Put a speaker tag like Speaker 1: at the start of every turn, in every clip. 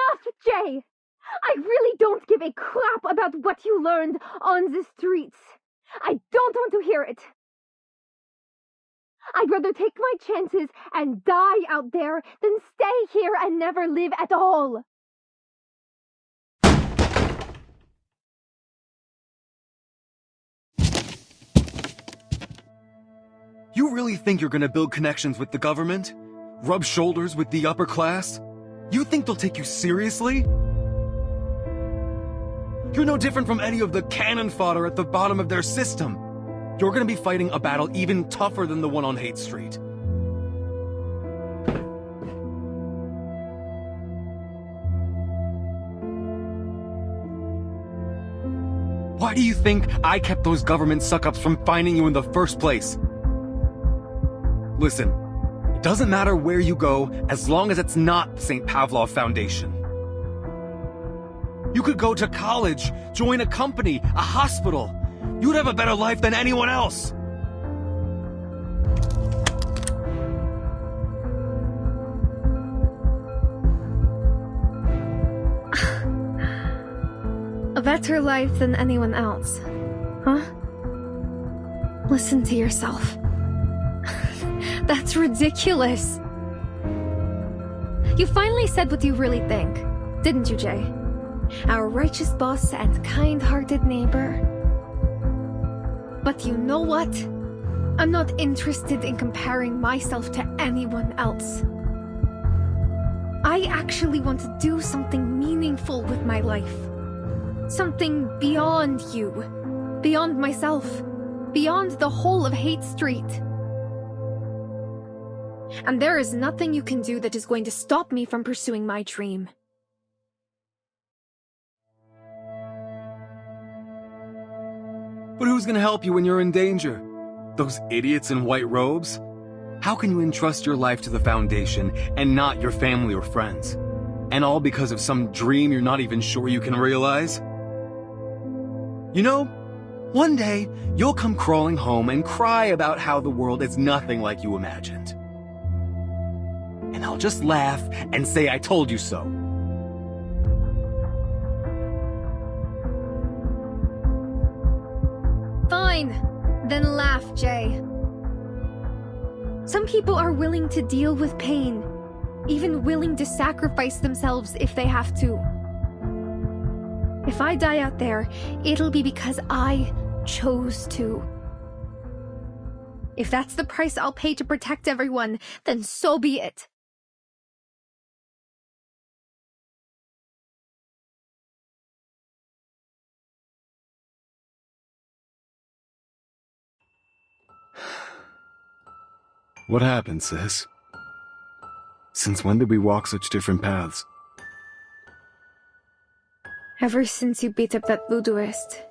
Speaker 1: enough, Jay! I really don't give a crap about what you learned on the streets. I don't want to hear it. I'd rather take my chances and die out there than stay here and never live at all.
Speaker 2: You really think you're gonna build connections with the government? Rub shoulders with the upper class? You think they'll take you seriously? You're no different from any of the cannon fodder at the bottom of their system. You're gonna be fighting a battle even tougher than the one on Hate Street. Why do you think I kept those government suck-ups from finding you in the first place? Listen, it doesn't matter where you go as long as it's not the St. Pavlov Foundation. You could go to college, join a company, a hospital. You'd have a better life than anyone else.
Speaker 1: A better life than anyone else, huh? Listen to yourself. That's ridiculous. You finally said what you really think, didn't you, Jay? Our righteous boss and kind-hearted neighbor. But you know what? I'm not interested in comparing myself to anyone else. I actually want to do something meaningful with my life. Something beyond you, beyond myself, beyond the whole of Hate Street. And there is nothing you can do that is going to stop me from pursuing my dream.
Speaker 2: But who's gonna help you when you're in danger? Those idiots in white robes? How can you entrust your life to the Foundation and not your family or friends? And all because of some dream you're not even sure you can realize? You know, one day you'll come crawling home and cry about how the world is nothing like you imagined. And I'll just laugh and say I told you so.
Speaker 1: Fine, then laugh, Jay. Some people are willing to deal with pain, even willing to sacrifice themselves if they have to. If I die out there, it'll be because I chose to. If that's the price I'll pay to protect everyone, then so be it.
Speaker 2: What happened, sis? Since when did we walk such different paths?
Speaker 1: Ever since you beat up that voodooist,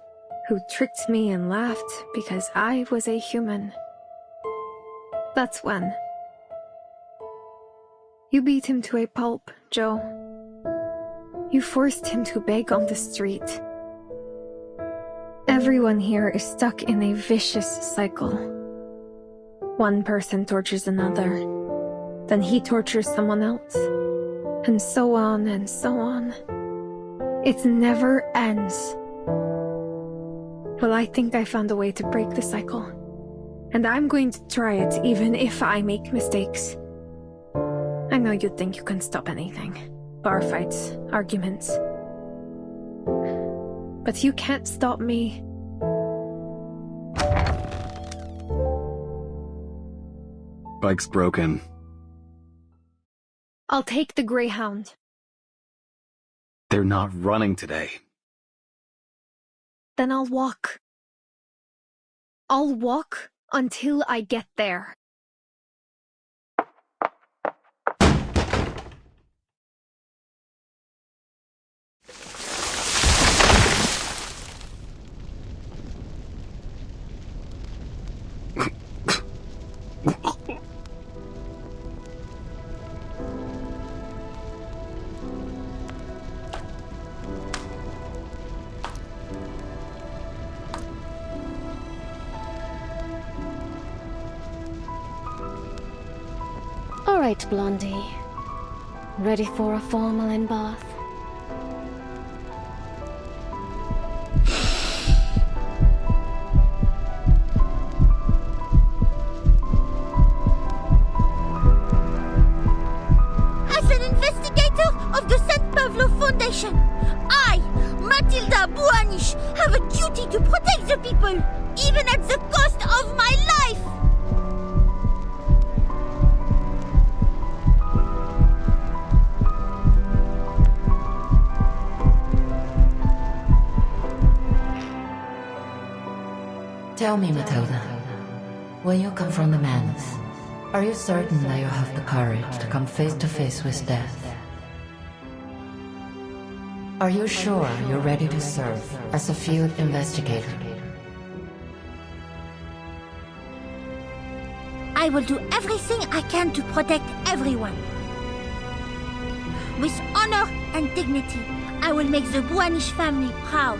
Speaker 1: who tricked me and laughed because I was a human. That's when. You beat him to a pulp, Joe. You forced him to beg on the street. Everyone here is stuck in a vicious cycle. One person tortures another, then he tortures someone else, and so on and so on. It never ends. Well, I think I found a way to break the cycle, and I'm going to try it even if I make mistakes. I know you think you can stop anything. Bar fights, arguments. But you can't stop me.
Speaker 2: Bike's broken.
Speaker 1: I'll take the Greyhound.
Speaker 2: They're not running today.
Speaker 1: Then I'll walk. I'll walk until I get there.
Speaker 3: All right, Blondie. Ready for a formal in-bath? Foundation. I, Matilda Buanish, have a duty to protect the people, even at the cost of my life.
Speaker 4: Tell me, Matilda, when you confront the Manus, are you certain that you have the courage to come face to face with death? Are you sure you're ready to serve as a field investigator?
Speaker 3: I will do everything I can to protect everyone. With honor and dignity, I will make the Buanish family proud.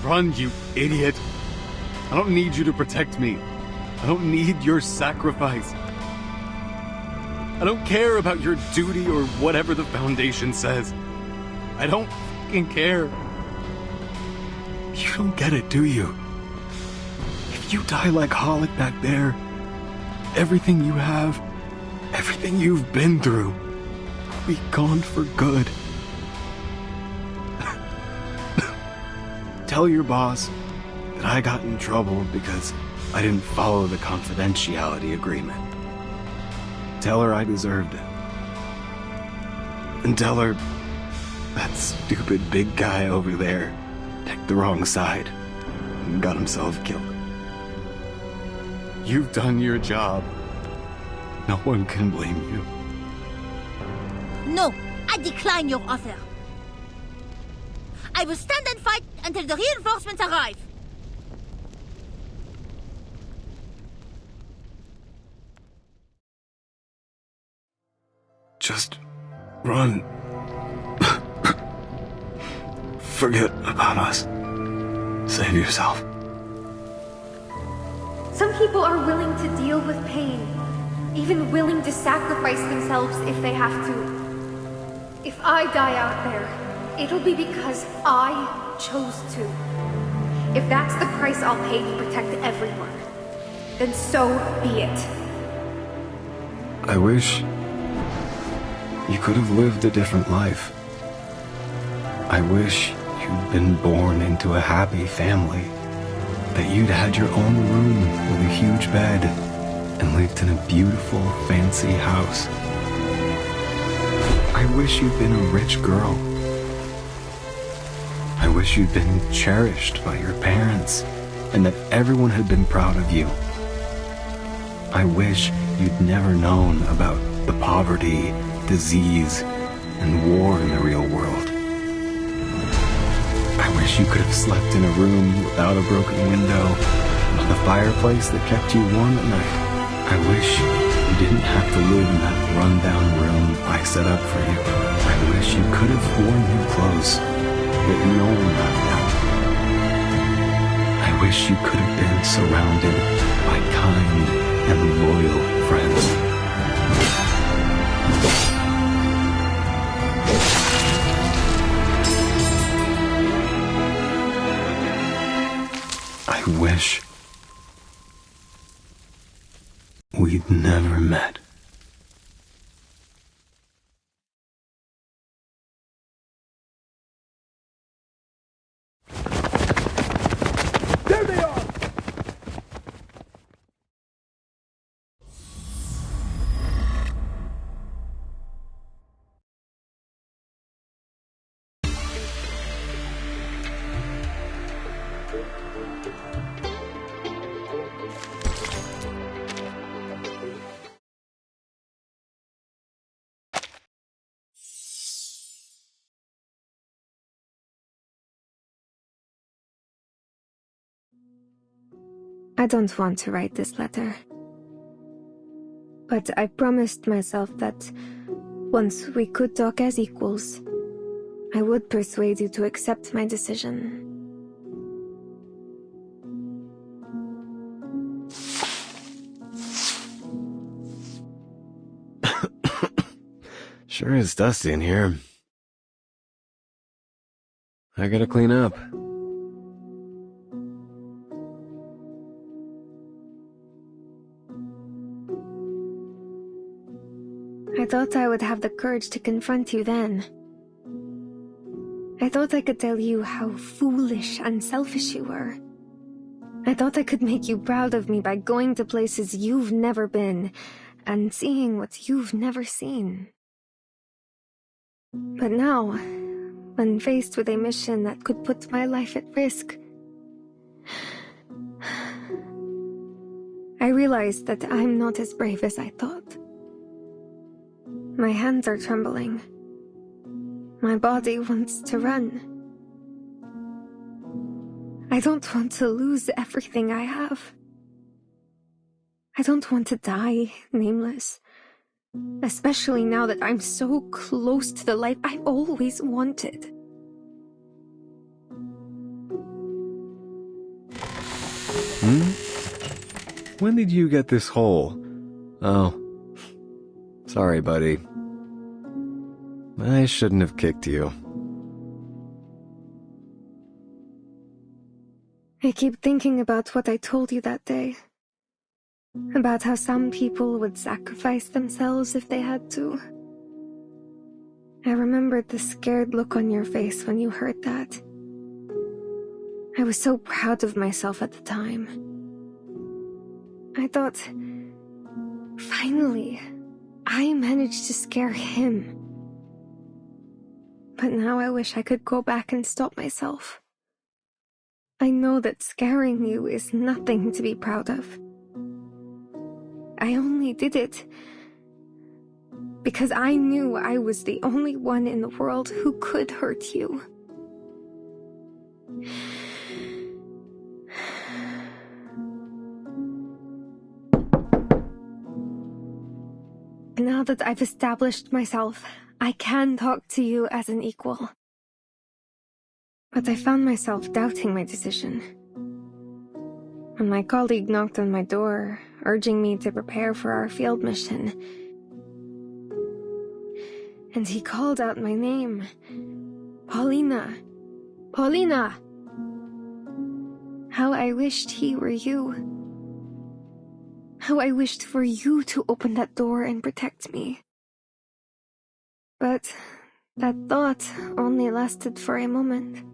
Speaker 2: Run, you idiot! I don't need you to protect me. I don't need your sacrifice. I don't care about your duty or whatever the Foundation says. I don't fucking care. You don't get it, do you? If you die like Holic back there, everything you have, everything you've been through, will be gone for good. Tell your boss that I got in trouble because I didn't follow the confidentiality agreement. Tell her I deserved it. And tell her that stupid big guy over there picked the wrong side and got himself killed. You've done your job. No one can blame you.
Speaker 3: No, I decline your offer. I will stand and fight until the reinforcements arrive.
Speaker 2: Just run. Forget about us. Save yourself.
Speaker 1: Some people are willing to deal with pain, even willing to sacrifice themselves if they have to. If I die out there, it'll be because I chose to. If that's the price I'll pay to protect everyone, then so be it.
Speaker 2: I wish you could have lived a different life. I wish you'd been born into a happy family, that you'd had your own room with a huge bed and lived in a beautiful, fancy house. I wish you'd been a rich girl. I wish you'd been cherished by your parents and that everyone had been proud of you. I wish you'd never known about the poverty, disease, and war in the real world. I wish you could have slept in a room without a broken window, with a fireplace that kept you warm at night. I wish you didn't have to live in that rundown room I set up for you. I wish you could have worn new clothes that no one laughed at. I wish you could have been surrounded by kind and loyal friends. I wish we'd never met.
Speaker 5: There they are!
Speaker 1: I don't want to write this letter. But I promised myself that once we could talk as equals, I would persuade you to accept my decision.
Speaker 2: Sure is dusty in here. I gotta clean up.
Speaker 1: I thought I would have the courage to confront you then. I thought I could tell you how foolish and selfish you were. I thought I could make you proud of me by going to places you've never been and seeing what you've never seen. But now, when faced with a mission that could put my life at risk, I realized that I'm not as brave as I thought. My hands are trembling. My body wants to run. I don't want to lose everything I have. I don't want to die nameless. Especially now that I'm so close to the life I've always wanted.
Speaker 2: When did you get this hole? Oh. Sorry, buddy. I shouldn't have kicked you.
Speaker 1: I keep thinking about what I told you that day. About how some people would sacrifice themselves if they had to. I remembered the scared look on your face when you heard that. I was so proud of myself at the time. I thought, finally, I managed to scare him. But now I wish I could go back and stop myself. I know that scaring you is nothing to be proud of. I only did it because I knew I was the only one in the world who could hurt you. Now that I've established myself, I can talk to you as an equal. But I found myself doubting my decision. When my colleague knocked on my door, urging me to prepare for our field mission, and he called out my name, Paulina. Paulina! How I wished he were you. How I wished for you to open that door and protect me. But that thought only lasted for a moment.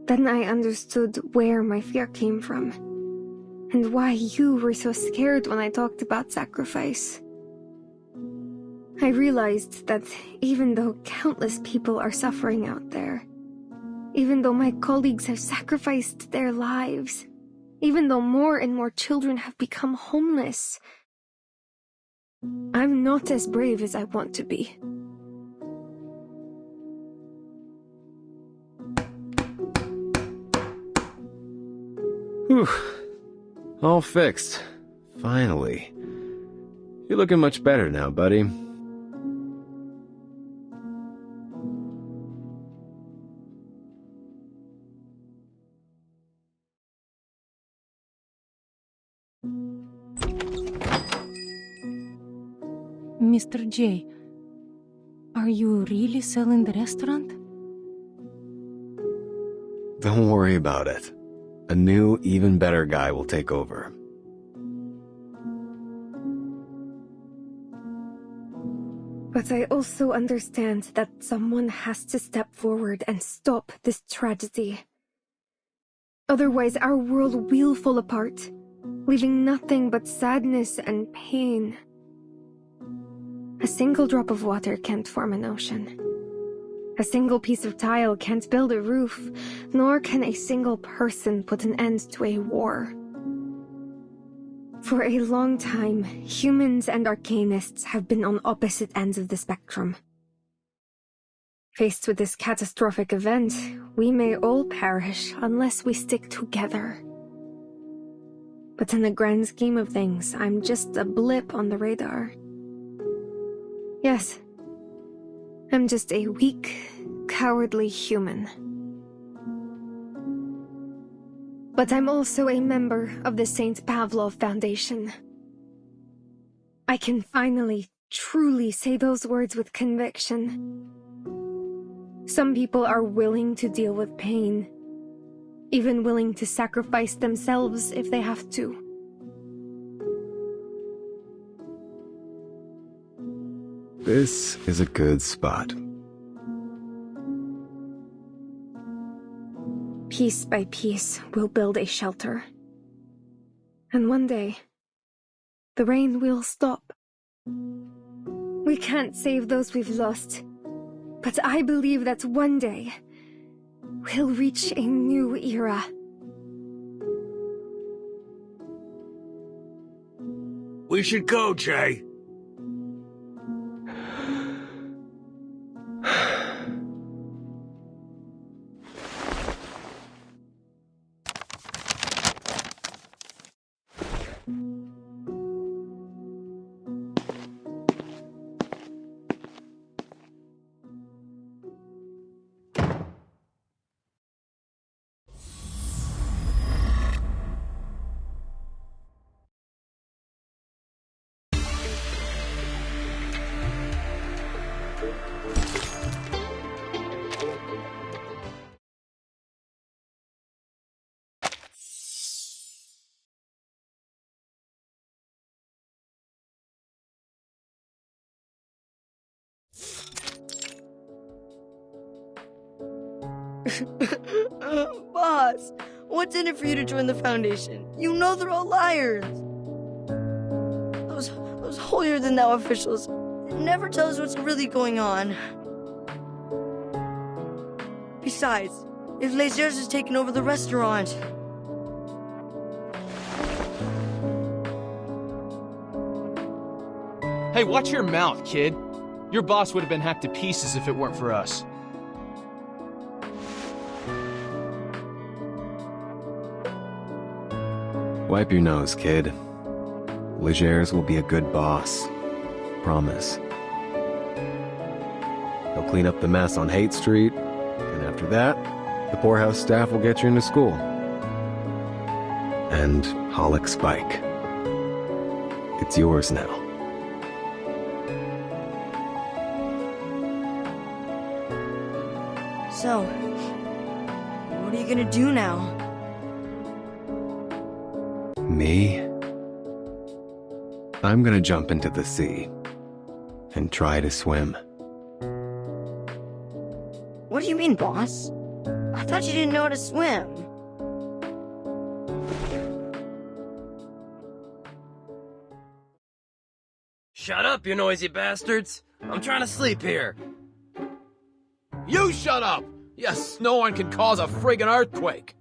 Speaker 1: Then I understood where my fear came from, and why you were so scared when I talked about sacrifice. I realized that even though countless people are suffering out there, even though my colleagues have sacrificed their lives, even though more and more children have become homeless, I'm not as brave as I want to be.
Speaker 2: Whew. All fixed. Finally. You're looking much better now, buddy.
Speaker 6: Mr. J, are you really selling the restaurant?
Speaker 2: Don't worry about it. A new, even better guy will take over.
Speaker 1: But I also understand that someone has to step forward and stop this tragedy. Otherwise, our world will fall apart, leaving nothing but sadness and pain. A single drop of water can't form an ocean. A single piece of tile can't build a roof, nor can a single person put an end to a war. For a long time, humans and arcanists have been on opposite ends of the spectrum. Faced with this catastrophic event, we may all perish unless we stick together. But in the grand scheme of things, I'm just a blip on the radar. Yes, I'm just a weak, cowardly human. But I'm also a member of the St. Pavlov Foundation. I can finally truly say those words with conviction. Some people are willing to deal with pain, even willing to sacrifice themselves if they have to.
Speaker 2: This is a good spot.
Speaker 1: Piece by piece, we'll build a shelter. And one day, the rain will stop. We can't save those we've lost, but I believe that one day, we'll reach a new era.
Speaker 5: We should go, Jay.
Speaker 7: Boss, what's in it for you to join the Foundation? You know they're all liars. Those holier-than-thou officials never tell us what's really going on. Besides, if Legers has taken over the restaurant...
Speaker 8: Hey, watch your mouth, kid. Your boss would have been hacked to pieces if it weren't for us.
Speaker 2: Wipe your nose, kid. Legers will be a good boss. Promise. He'll clean up the mess on Haight Street, and after that, the poorhouse staff will get you into school. And Holic Spike. It's yours now.
Speaker 7: So, what are you gonna do now?
Speaker 2: Me? I'm gonna jump into the sea and try to swim.
Speaker 7: What do you mean, boss? I thought you didn't know how to swim.
Speaker 9: Shut up, you noisy bastards! I'm trying to sleep here.
Speaker 5: You shut up! Yes, no one can cause a friggin' earthquake.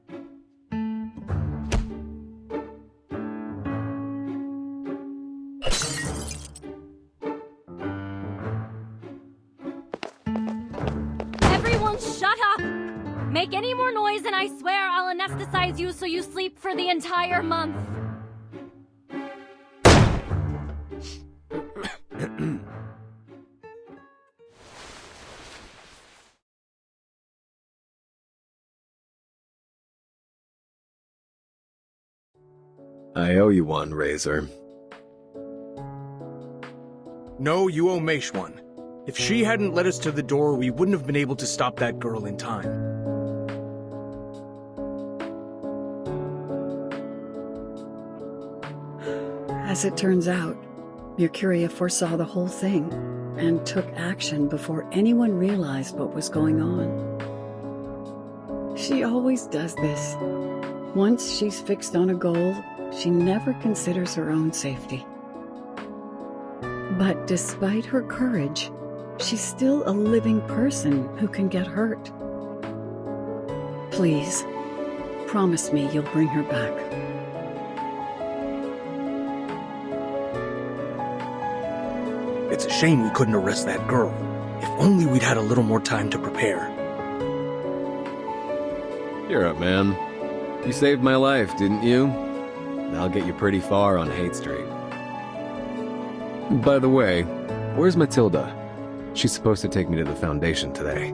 Speaker 10: Everyone shut up! Make any more noise and I swear I'll anesthetize you so you sleep for the entire month.
Speaker 2: I owe you one, Razor.
Speaker 5: No, you owe Maish one. If she hadn't led us to the door, we wouldn't have been able to stop that girl in time.
Speaker 11: As it turns out, Mercuria foresaw the whole thing and took action before anyone realized what was going on. She always does this. Once she's fixed on a goal, she never considers her own safety. But despite her courage, she's still a living person who can get hurt. Please, promise me you'll bring her back.
Speaker 5: It's a shame we couldn't arrest that girl. If only we'd had a little more time to prepare.
Speaker 2: You're up, man. You saved my life, didn't you? I'll get you pretty far on Haight Street. By the way, where's Matilda? She's supposed to take me to the Foundation today.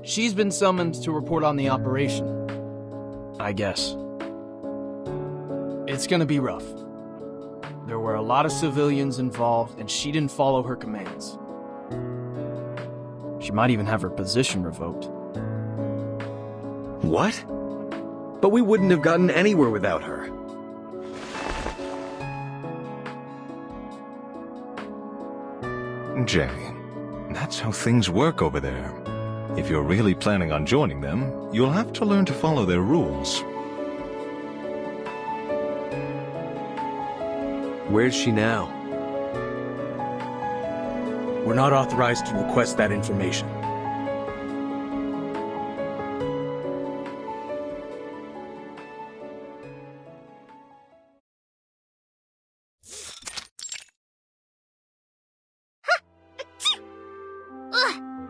Speaker 8: She's been summoned to report on the operation. I guess. It's gonna be rough. There were a lot of civilians involved, and she didn't follow her commands. She might even have her position revoked.
Speaker 2: What? But we wouldn't have gotten anywhere without her.
Speaker 12: Jay, that's how things work over there. If you're really planning on joining them, you'll have to learn to follow their rules.
Speaker 2: Where's she now?
Speaker 5: We're not authorized to request that information.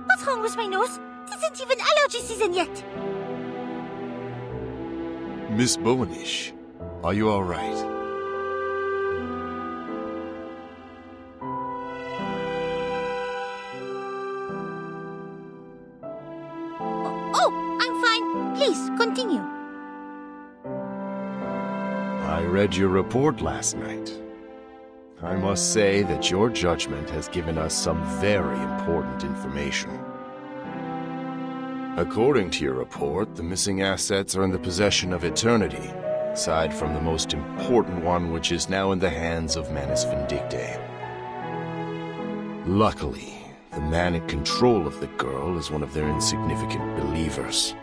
Speaker 3: What's wrong with my nose? It isn't even allergy season yet.
Speaker 13: Miss Bowenish, are you all right?
Speaker 3: Oh, I'm fine. Please, continue.
Speaker 13: I read your report last night. I must say that your judgment has given us some very important information. According to your report, the missing assets are in the possession of Eternity, aside from the most important one, which is now in the hands of Manus Vindicte. Luckily, the man in control of the girl is one of their insignificant believers.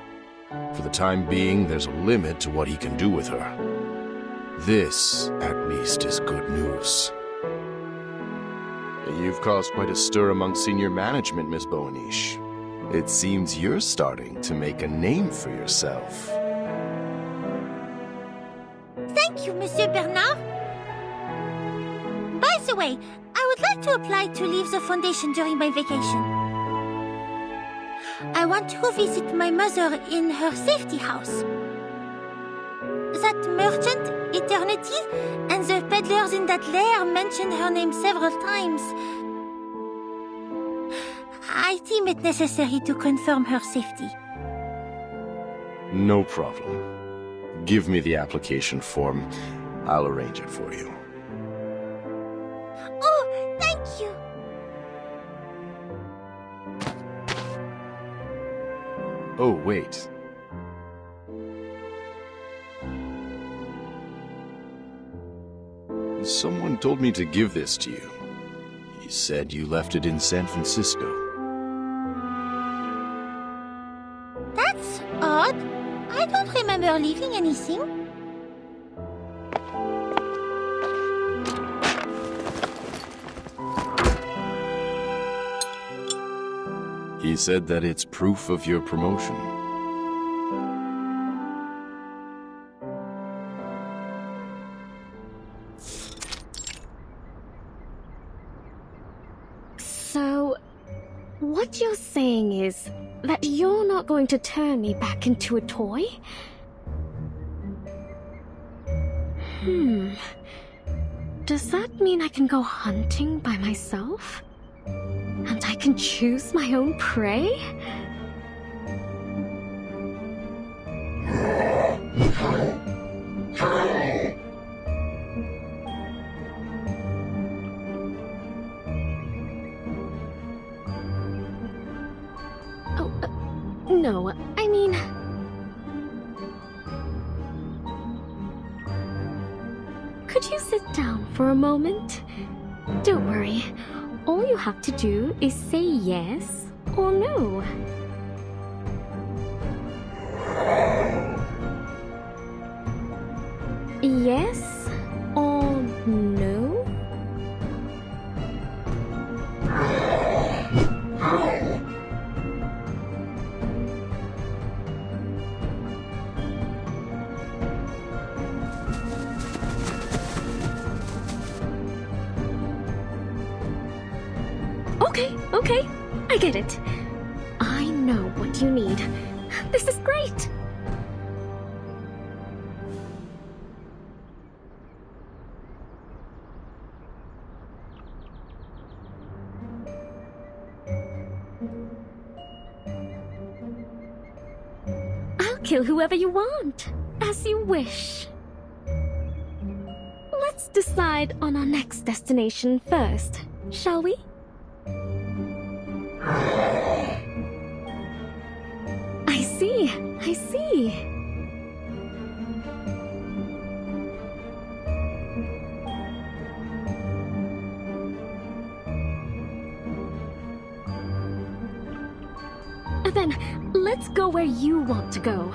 Speaker 13: For the time being, there's a limit to what he can do with her. This, at least, is good news. You've caused quite a stir among senior management, Miss Bowenish. It seems you're starting to make a name for yourself.
Speaker 3: Thank you, Monsieur Bernard. By the way, I would like to apply to leave the Foundation during my vacation. I want to go visit my mother in her safety house. That merchant, Eternity, and the peddlers in that lair mentioned her name several times. I deem it necessary to confirm her safety.
Speaker 13: No problem. Give me the application form. I'll arrange it for you.
Speaker 3: Oh, thank you.
Speaker 13: Oh, wait. Someone told me to give this to you. He said you left it in San Francisco.
Speaker 3: That's odd. I don't remember leaving anything.
Speaker 13: He said that it's proof of your promotion.
Speaker 1: So, what you're saying is that you're not going to turn me back into a toy? Does that mean I can go hunting by myself? And I can choose my own prey? No, I mean... Could you sit down for a moment? Don't worry. All you have to do is say yes or no. Yes or no? Okay, I get it. I know what you need. This is great. I'll kill whoever you want. As you wish. Let's decide on our next destination first, shall we? I see. Then, let's go where you want to go.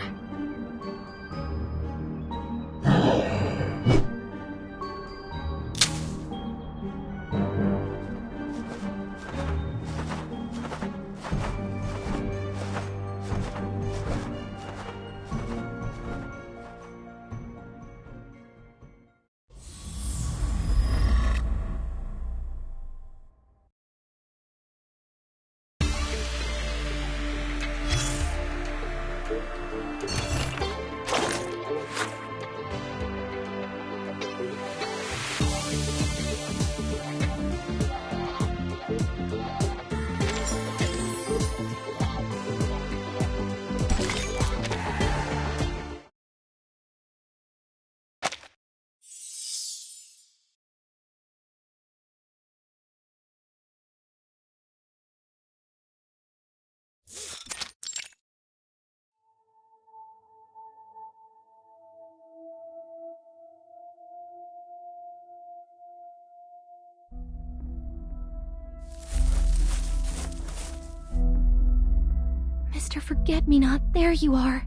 Speaker 1: Mr. Forget-Me-Not, there you are.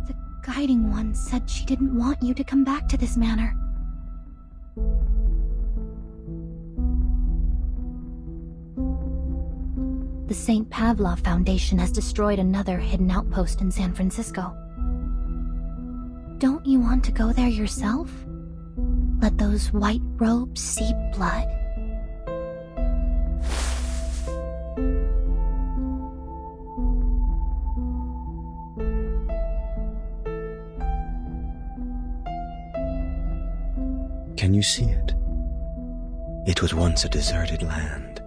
Speaker 1: The Guiding One said she didn't want you to come back to this manor. The St. Pavlov Foundation has destroyed another hidden outpost in San Francisco. Don't you want to go there yourself? Let those white robes seep blood?
Speaker 14: Can you see it? It was once a deserted land.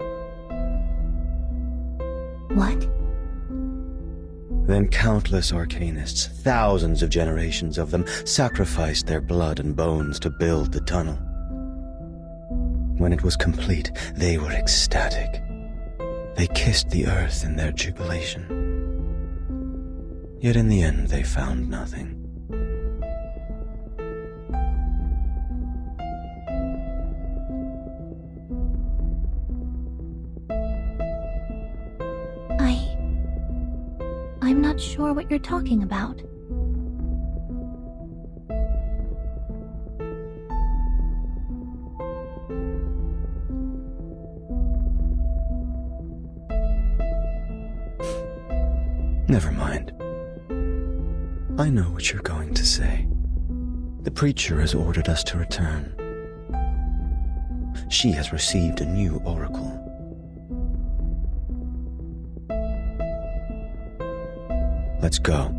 Speaker 1: What?
Speaker 14: Then countless arcanists, thousands of generations of them, sacrificed their blood and bones to build the tunnel. When it was complete, they were ecstatic. They kissed the earth in their jubilation. Yet in the end, they found nothing.
Speaker 1: I'm not sure what you're talking about.
Speaker 14: Never mind. I know what you're going to say. The preacher has ordered us to return. She has received a new oracle. Let's go.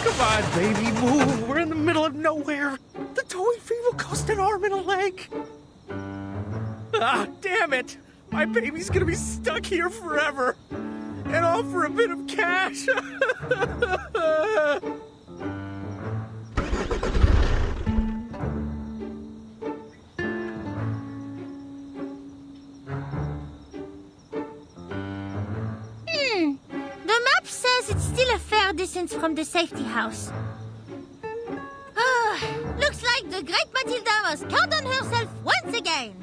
Speaker 5: Come on, baby, move. We're in the middle of nowhere. The towing fee will cost an arm and a leg. Ah, damn it. My baby's gonna be stuck here forever. And all for a bit of cash.
Speaker 3: The map says it's still a fair distance from the safety house. Looks like the great Matilda was caught on herself once again.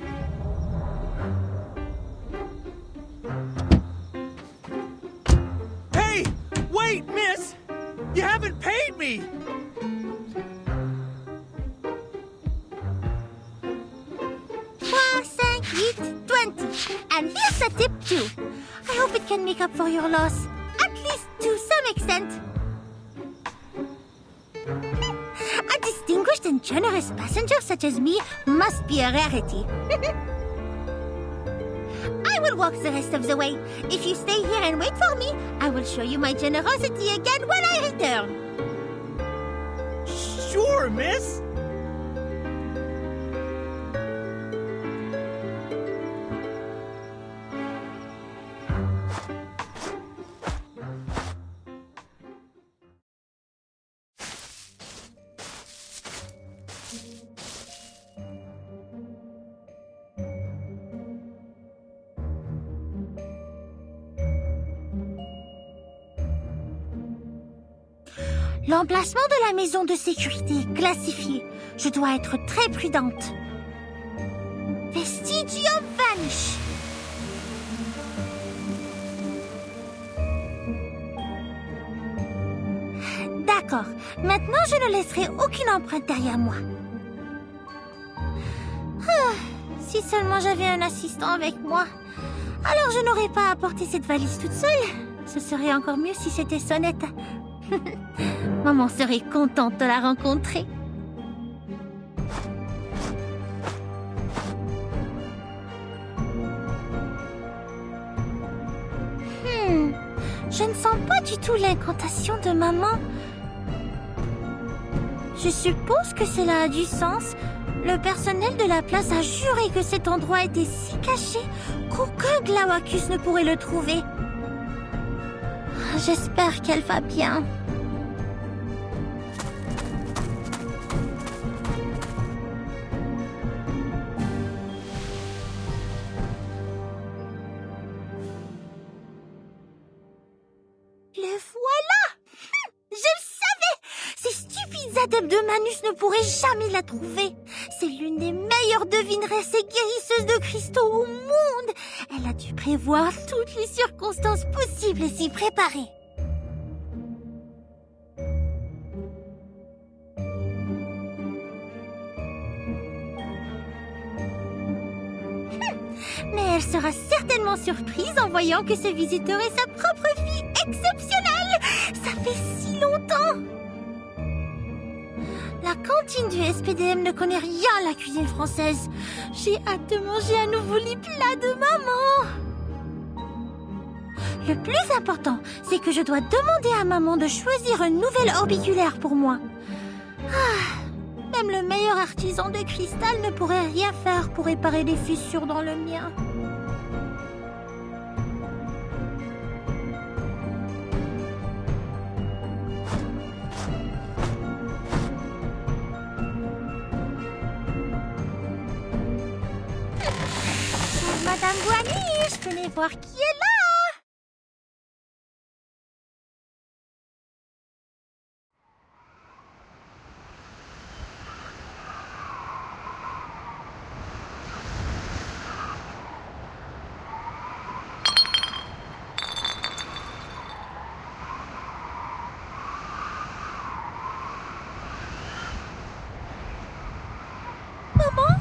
Speaker 5: Hey! Wait, miss! You haven't paid me!
Speaker 3: And here's a tip too. I hope it can make up for your loss. At least to some extent. A distinguished and generous passenger such as me must be a rarity. I will will walk the rest of the way. If you stay here and wait for me, I will show you my generosity again when I return.
Speaker 5: Sure, miss.
Speaker 3: L'emplacement de la maison de sécurité est classifié. Je dois être très prudente. Vestigium Vanish. D'accord. Maintenant, je ne laisserai aucune empreinte derrière moi. Si seulement j'avais un assistant avec moi. Alors je n'aurais pas à porter cette valise toute seule. Ce serait encore mieux si c'était Sonnette. Maman serait contente de la rencontrer. Je ne sens pas du tout l'incantation de maman. Je suppose que cela a du sens. Le personnel de la place a juré que cet endroit était si caché qu'aucun Glaucus ne pourrait le trouver. J'espère qu'elle va bien. Le voilà! Je le savais! Ces stupides adeptes de Manus ne pourraient jamais la trouver. C'est l'une des meilleures devineresses et guérisseuses de cristaux au monde. Elle a dû prévoir toutes les circonstances possibles et s'y préparer. Mais elle sera certainement surprise en voyant que ce visiteur est sa propre fille exceptionnelle. Ça fait si longtemps. La cantine du SPDM ne connaît rien à la cuisine française. J'ai hâte de manger à nouveau les plats de maman. Le plus important, c'est que je dois demander à maman de choisir un nouvel orbiculaire pour moi. Même le meilleur artisan de cristal ne pourrait rien faire pour réparer les fissures dans le mien. Madame Boigny, je venais voir qui est là. Maman?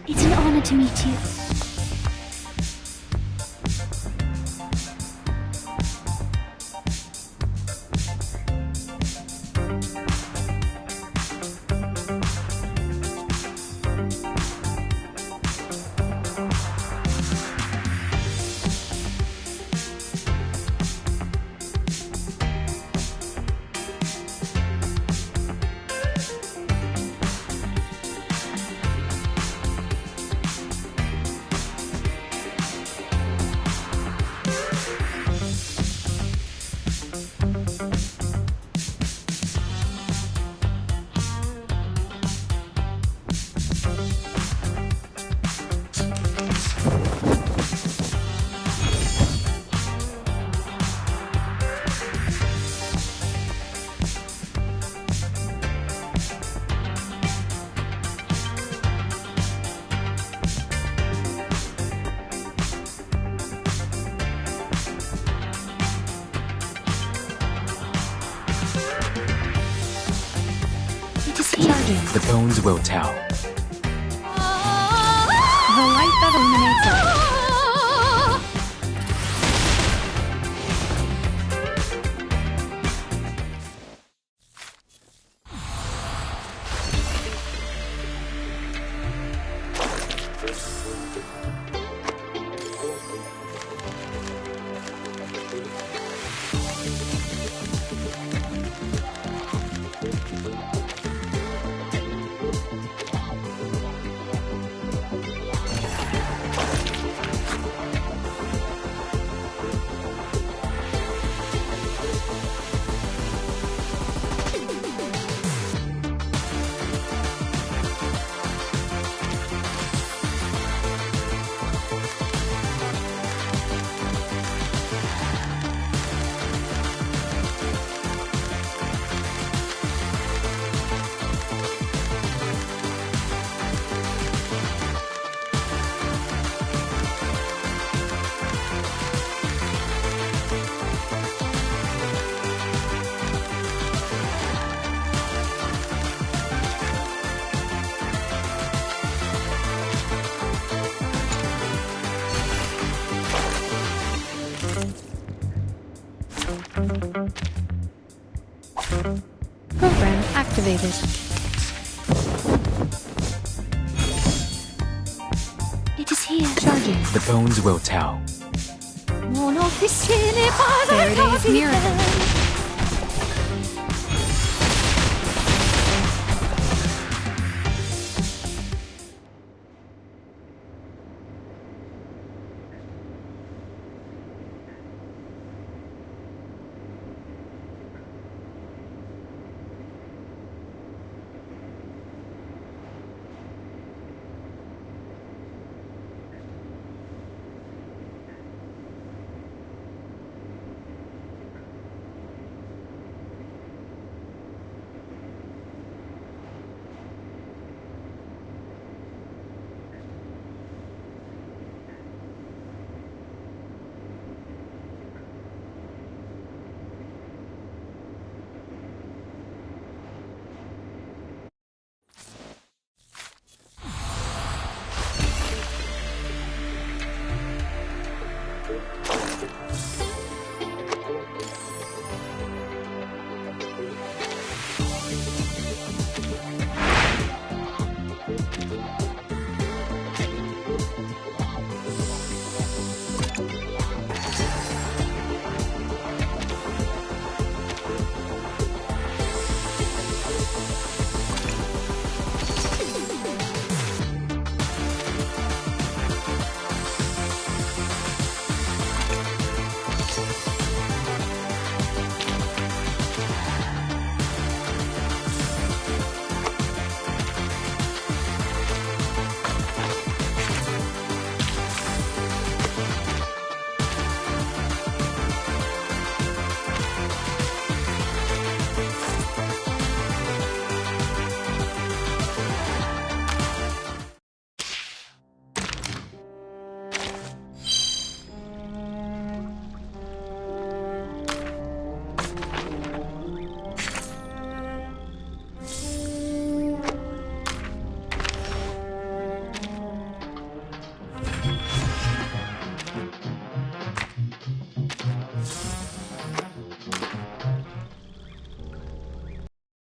Speaker 15: It's an honor to meet you.
Speaker 16: The bones will tell.
Speaker 1: The light that illuminates us. activated.
Speaker 15: It is here.
Speaker 1: Charging.
Speaker 16: The bones will tell.
Speaker 1: Mon officine Faraday's mirror.